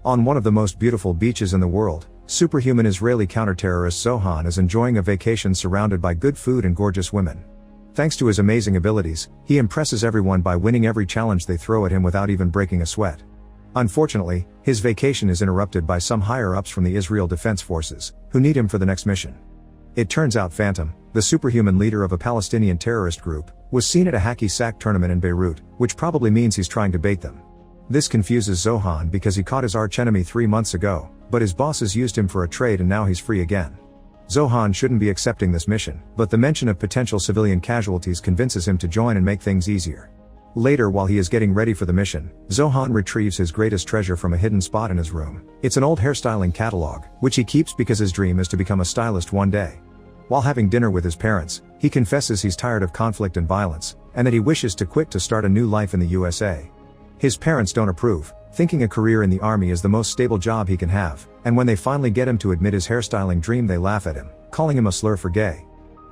On one of the most beautiful beaches in the world, superhuman Israeli counter-terrorist Zohan is enjoying a vacation surrounded by good food and gorgeous women. Thanks to his amazing abilities, he impresses everyone by winning every challenge they throw at him without even breaking a sweat. Unfortunately, his vacation is interrupted by some higher-ups from the Israel Defense Forces, who need him for the next mission. It turns out Phantom, the superhuman leader of a Palestinian terrorist group, was seen at a hacky sack tournament in Beirut, which probably means he's trying to bait them. This confuses Zohan because he caught his archenemy 3 months ago, but his bosses used him for a trade and now he's free again. Zohan shouldn't be accepting this mission, but the mention of potential civilian casualties convinces him to join and make things easier. Later, while he is getting ready for the mission, Zohan retrieves his greatest treasure from a hidden spot in his room. It's an old hairstyling catalog, which he keeps because his dream is to become a stylist one day. While having dinner with his parents, he confesses he's tired of conflict and violence, and that he wishes to quit to start a new life in the USA. His parents don't approve, thinking a career in the army is the most stable job he can have, and when they finally get him to admit his hairstyling dream they laugh at him, calling him a slur for gay.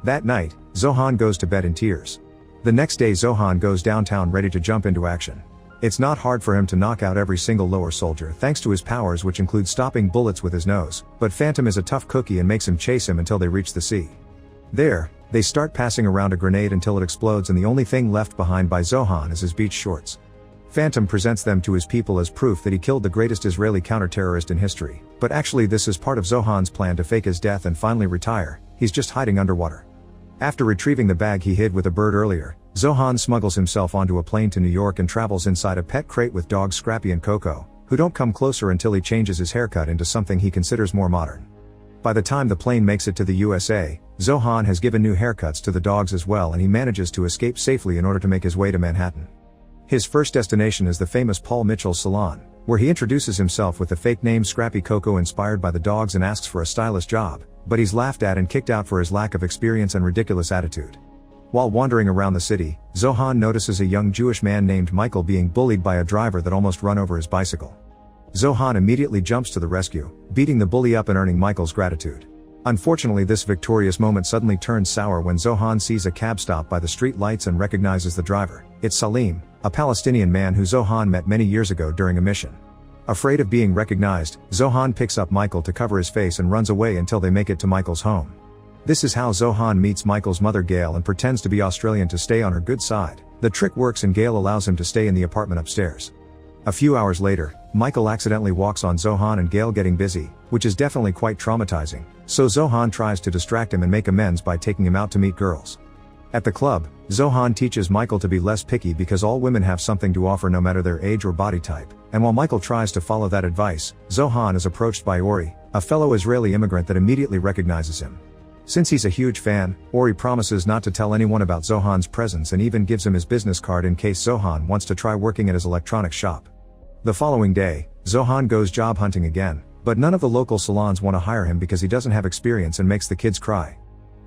That night, Zohan goes to bed in tears. The next day Zohan goes downtown ready to jump into action. It's not hard for him to knock out every single lower soldier thanks to his powers, which include stopping bullets with his nose, but Phantom is a tough cookie and makes him chase him until they reach the sea. There, they start passing around a grenade until it explodes and the only thing left behind by Zohan is his beach shorts. Phantom presents them to his people as proof that he killed the greatest Israeli counter-terrorist in history, but actually this is part of Zohan's plan to fake his death and finally retire. He's just hiding underwater. After retrieving the bag he hid with a bird earlier, Zohan smuggles himself onto a plane to New York and travels inside a pet crate with dogs Scrappy and Coco, who don't come closer until he changes his haircut into something he considers more modern. By the time the plane makes it to the USA, Zohan has given new haircuts to the dogs as well and he manages to escape safely in order to make his way to Manhattan. His first destination is the famous Paul Mitchell's salon, where he introduces himself with the fake name Scrappy Coco inspired by the dogs and asks for a stylist job, but he's laughed at and kicked out for his lack of experience and ridiculous attitude. While wandering around the city, Zohan notices a young Jewish man named Michael being bullied by a driver that almost run over his bicycle. Zohan immediately jumps to the rescue, beating the bully up and earning Michael's gratitude. Unfortunately, this victorious moment suddenly turns sour when Zohan sees a cab stop by the street lights and recognizes the driver. It's Salim, a Palestinian man who Zohan met many years ago during a mission. Afraid of being recognized, Zohan picks up Michael to cover his face and runs away until they make it to Michael's home. This is how Zohan meets Michael's mother Gail and pretends to be Australian to stay on her good side. The trick works and Gail allows him to stay in the apartment upstairs. A few hours later, Michael accidentally walks on Zohan and Gail getting busy, which is definitely quite traumatizing, so Zohan tries to distract him and make amends by taking him out to meet girls. At the club, Zohan teaches Michael to be less picky because all women have something to offer no matter their age or body type, and while Michael tries to follow that advice, Zohan is approached by Ori, a fellow Israeli immigrant that immediately recognizes him. Since he's a huge fan, Ori promises not to tell anyone about Zohan's presence and even gives him his business card in case Zohan wants to try working at his electronics shop. The following day, Zohan goes job hunting again, but none of the local salons want to hire him because he doesn't have experience and makes the kids cry.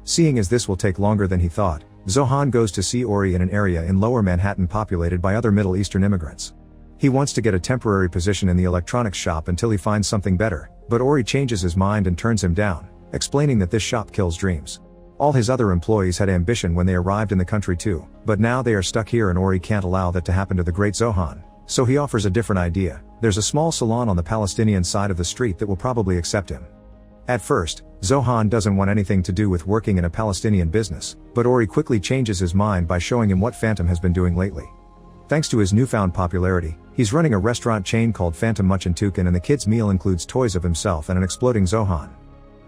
Seeing as this will take longer than he thought, Zohan goes to see Ori in an area in lower Manhattan populated by other Middle Eastern immigrants. He wants to get a temporary position in the electronics shop until he finds something better, but Ori changes his mind and turns him down, explaining that this shop kills dreams. All his other employees had ambition when they arrived in the country too, but now they are stuck here and Ori can't allow that to happen to the great Zohan. So he offers a different idea. There's a small salon on the Palestinian side of the street that will probably accept him. At first, Zohan doesn't want anything to do with working in a Palestinian business, but Ori quickly changes his mind by showing him what Phantom has been doing lately. Thanks to his newfound popularity, he's running a restaurant chain called Phantom Muchintukin and the kids' meal includes toys of himself and an exploding Zohan.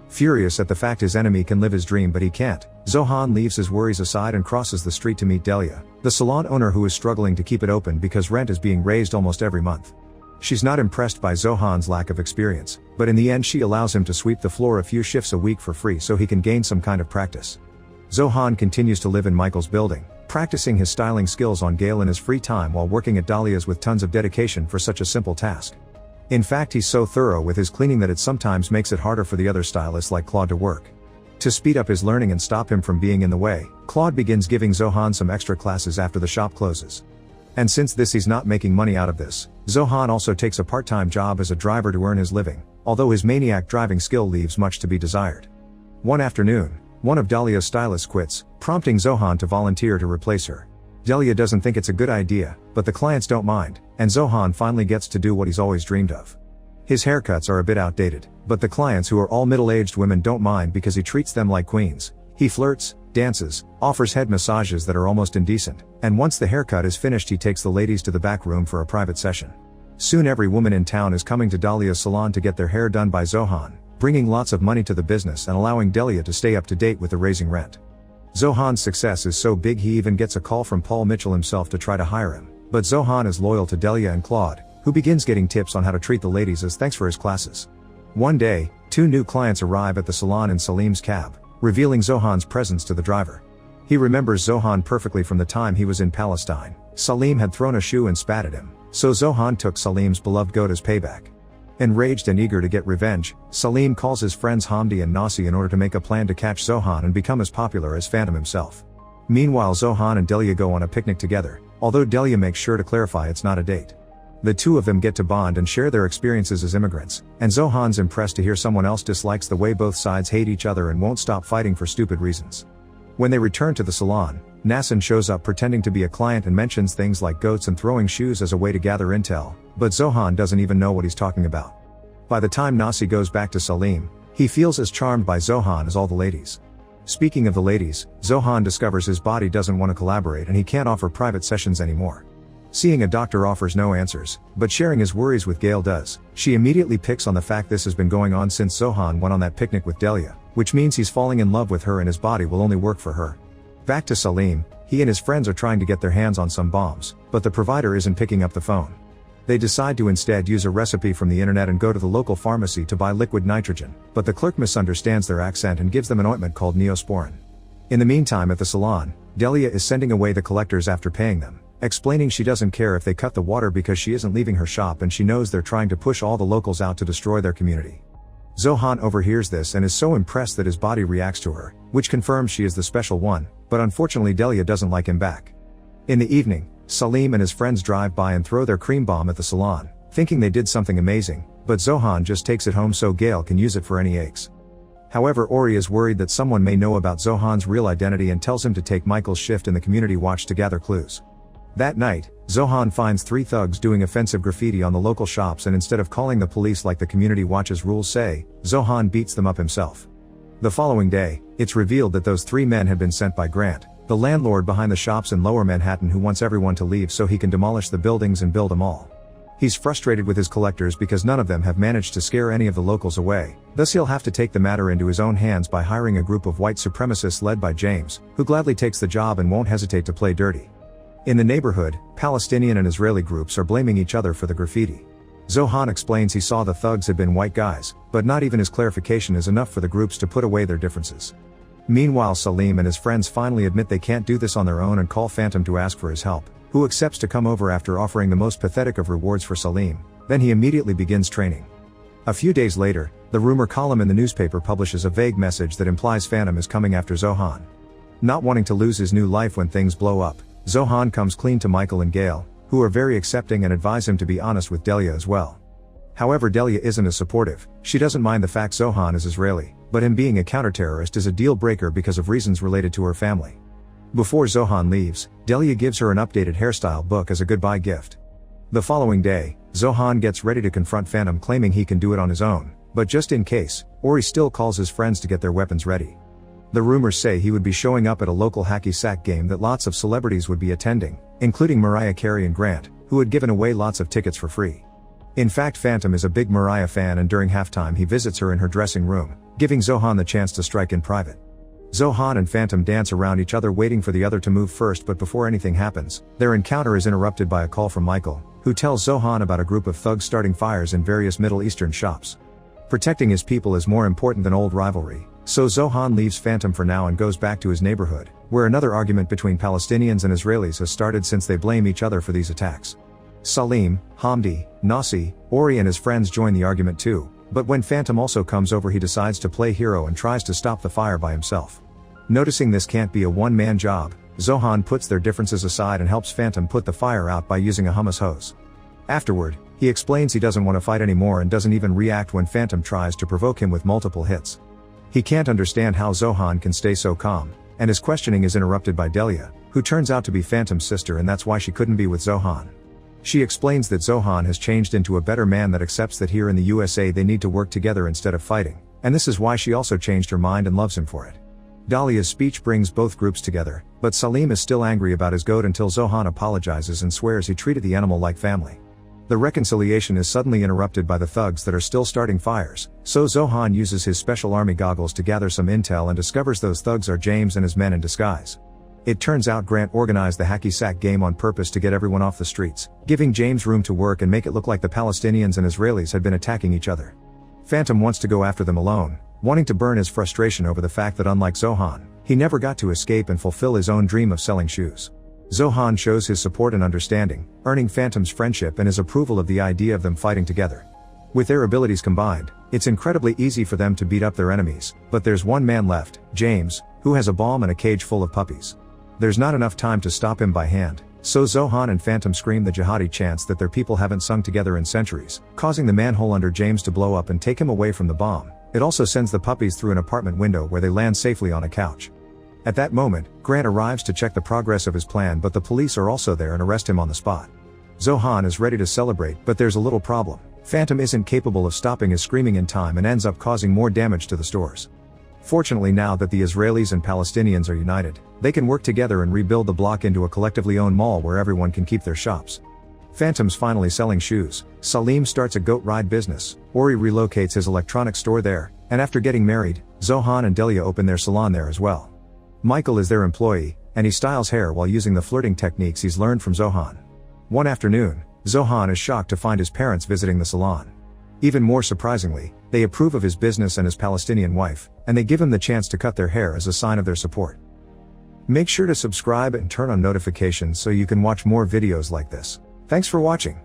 Furious at the fact his enemy can live his dream but he can't, Zohan leaves his worries aside and crosses the street to meet Delia, the salon owner who is struggling to keep it open because rent is being raised almost every month. She's not impressed by Zohan's lack of experience, but in the end she allows him to sweep the floor a few shifts a week for free so he can gain some kind of practice. Zohan continues to live in Michael's building, practicing his styling skills on Gail in his free time while working at Dahlia's with tons of dedication for such a simple task. In fact, he's so thorough with his cleaning that it sometimes makes it harder for the other stylists like Claude to work. To speed up his learning and stop him from being in the way, Claude begins giving Zohan some extra classes after the shop closes. And since he's not making money out of this, Zohan also takes a part-time job as a driver to earn his living, although his maniac driving skill leaves much to be desired. One afternoon, one of Dahlia's stylists quits, prompting Zohan to volunteer to replace her. Delia doesn't think it's a good idea, but the clients don't mind, and Zohan finally gets to do what he's always dreamed of. His haircuts are a bit outdated, but the clients who are all middle-aged women don't mind because he treats them like queens. He flirts, dances, offers head massages that are almost indecent, and once the haircut is finished he takes the ladies to the back room for a private session. Soon every woman in town is coming to Dalia's salon to get their hair done by Zohan, bringing lots of money to the business and allowing Dalia to stay up to date with the raising rent. Zohan's success is so big he even gets a call from Paul Mitchell himself to try to hire him, but Zohan is loyal to Dalia and Claude, who begins getting tips on how to treat the ladies as thanks for his classes. One day, 2 new clients arrive at the salon in Salim's cab, revealing Zohan's presence to the driver. He remembers Zohan perfectly from the time he was in Palestine. Salim had thrown a shoe and spat at him, so Zohan took Salim's beloved goat as payback. Enraged and eager to get revenge, Salim calls his friends Hamdi and Nasi in order to make a plan to catch Zohan and become as popular as Phantom himself. Meanwhile, Zohan and Delia go on a picnic together, although Delia makes sure to clarify it's not a date. The two of them get to bond and share their experiences as immigrants, and Zohan's impressed to hear someone else dislikes the way both sides hate each other and won't stop fighting for stupid reasons. When they return to the salon, Nassin shows up pretending to be a client and mentions things like goats and throwing shoes as a way to gather intel, but Zohan doesn't even know what he's talking about. By the time Nasi goes back to Salim, he feels as charmed by Zohan as all the ladies. Speaking of the ladies, Zohan discovers his body doesn't want to collaborate and he can't offer private sessions anymore. Seeing a doctor offers no answers, but sharing his worries with Gail does. She immediately picks on the fact this has been going on since Zohan went on that picnic with Delia, which means he's falling in love with her and his body will only work for her. Back to Salim, he and his friends are trying to get their hands on some bombs, but the provider isn't picking up the phone. They decide to instead use a recipe from the internet and go to the local pharmacy to buy liquid nitrogen, but the clerk misunderstands their accent and gives them an ointment called Neosporin. In the meantime at the salon, Delia is sending away the collectors after paying them, explaining she doesn't care if they cut the water because she isn't leaving her shop and she knows they're trying to push all the locals out to destroy their community. Zohan overhears this and is so impressed that his body reacts to her, which confirms she is the special one, but unfortunately Delia doesn't like him back. In the evening, Salim and his friends drive by and throw their cream bomb at the salon, thinking they did something amazing, but Zohan just takes it home so Gail can use it for any aches. However, Ori is worried that someone may know about Zohan's real identity and tells him to take Michael's shift in the community watch to gather clues. That night, Zohan finds 3 thugs doing offensive graffiti on the local shops and instead of calling the police like the community watch's rules say, Zohan beats them up himself. The following day, it's revealed that those 3 men had been sent by Grant, the landlord behind the shops in Lower Manhattan who wants everyone to leave so he can demolish the buildings and build them all. He's frustrated with his collectors because none of them have managed to scare any of the locals away, thus he'll have to take the matter into his own hands by hiring a group of white supremacists led by James, who gladly takes the job and won't hesitate to play dirty. In the neighborhood, Palestinian and Israeli groups are blaming each other for the graffiti. Zohan explains he saw the thugs had been white guys, but not even his clarification is enough for the groups to put away their differences. Meanwhile, Salim and his friends finally admit they can't do this on their own and call Phantom to ask for his help, who accepts to come over after offering the most pathetic of rewards for Salim. Then he immediately begins training. A few days later, the rumor column in the newspaper publishes a vague message that implies Phantom is coming after Zohan. Not wanting to lose his new life when things blow up, Zohan comes clean to Michael and Gail, who are very accepting and advise him to be honest with Delia as well. However, Delia isn't as supportive. She doesn't mind the fact Zohan is Israeli, but him being a counter-terrorist is a deal breaker because of reasons related to her family. Before Zohan leaves, Delia gives her an updated hairstyle book as a goodbye gift. The following day, Zohan gets ready to confront Phantom claiming he can do it on his own, but just in case, Ori still calls his friends to get their weapons ready. The rumors say he would be showing up at a local hacky sack game that lots of celebrities would be attending, including Mariah Carey and Grant, who had given away lots of tickets for free. In fact, Phantom is a big Mariah fan and during halftime he visits her in her dressing room, giving Zohan the chance to strike in private. Zohan and Phantom dance around each other waiting for the other to move first, but before anything happens, their encounter is interrupted by a call from Michael, who tells Zohan about a group of thugs starting fires in various Middle Eastern shops. Protecting his people is more important than old rivalry, so Zohan leaves Phantom for now and goes back to his neighborhood, where another argument between Palestinians and Israelis has started since they blame each other for these attacks. Salim, Hamdi, Nasi, Ori and his friends join the argument too, but when Phantom also comes over he decides to play hero and tries to stop the fire by himself. Noticing this can't be a one-man job, Zohan puts their differences aside and helps Phantom put the fire out by using a hummus hose. Afterward, he explains he doesn't want to fight anymore and doesn't even react when Phantom tries to provoke him with multiple hits. He can't understand how Zohan can stay so calm, and his questioning is interrupted by Delia, who turns out to be Phantom's sister and that's why she couldn't be with Zohan. She explains that Zohan has changed into a better man that accepts that here in the USA they need to work together instead of fighting, and this is why she also changed her mind and loves him for it. Dalia's speech brings both groups together, but Salim is still angry about his goat until Zohan apologizes and swears he treated the animal like family. The reconciliation is suddenly interrupted by the thugs that are still starting fires, so Zohan uses his special army goggles to gather some intel and discovers those thugs are James and his men in disguise. It turns out Grant organized the hacky sack game on purpose to get everyone off the streets, giving James room to work and make it look like the Palestinians and Israelis had been attacking each other. Phantom wants to go after them alone, wanting to burn his frustration over the fact that unlike Zohan, he never got to escape and fulfill his own dream of selling shoes. Zohan shows his support and understanding, earning Phantom's friendship and his approval of the idea of them fighting together. With their abilities combined, it's incredibly easy for them to beat up their enemies, but there's one man left, James, who has a bomb and a cage full of puppies. There's not enough time to stop him by hand, so Zohan and Phantom scream the jihadi chants that their people haven't sung together in centuries, causing the manhole under James to blow up and take him away from the bomb. It also sends the puppies through an apartment window where they land safely on a couch. At that moment, Grant arrives to check the progress of his plan, but the police are also there and arrest him on the spot. Zohan is ready to celebrate, but there's a little problem. Phantom isn't capable of stopping his screaming in time and ends up causing more damage to the stores. Fortunately, now that the Israelis and Palestinians are united, they can work together and rebuild the block into a collectively owned mall where everyone can keep their shops. Phantom's finally selling shoes, Salim starts a goat ride business, Ori relocates his electronics store there, and after getting married, Zohan and Delia open their salon there as well. Michael is their employee, and he styles hair while using the flirting techniques he's learned from Zohan. One afternoon, Zohan is shocked to find his parents visiting the salon. Even more surprisingly, they approve of his business and his Palestinian wife, and they give him the chance to cut their hair as a sign of their support. Make sure to subscribe and turn on notifications so you can watch more videos like this. Thanks for watching.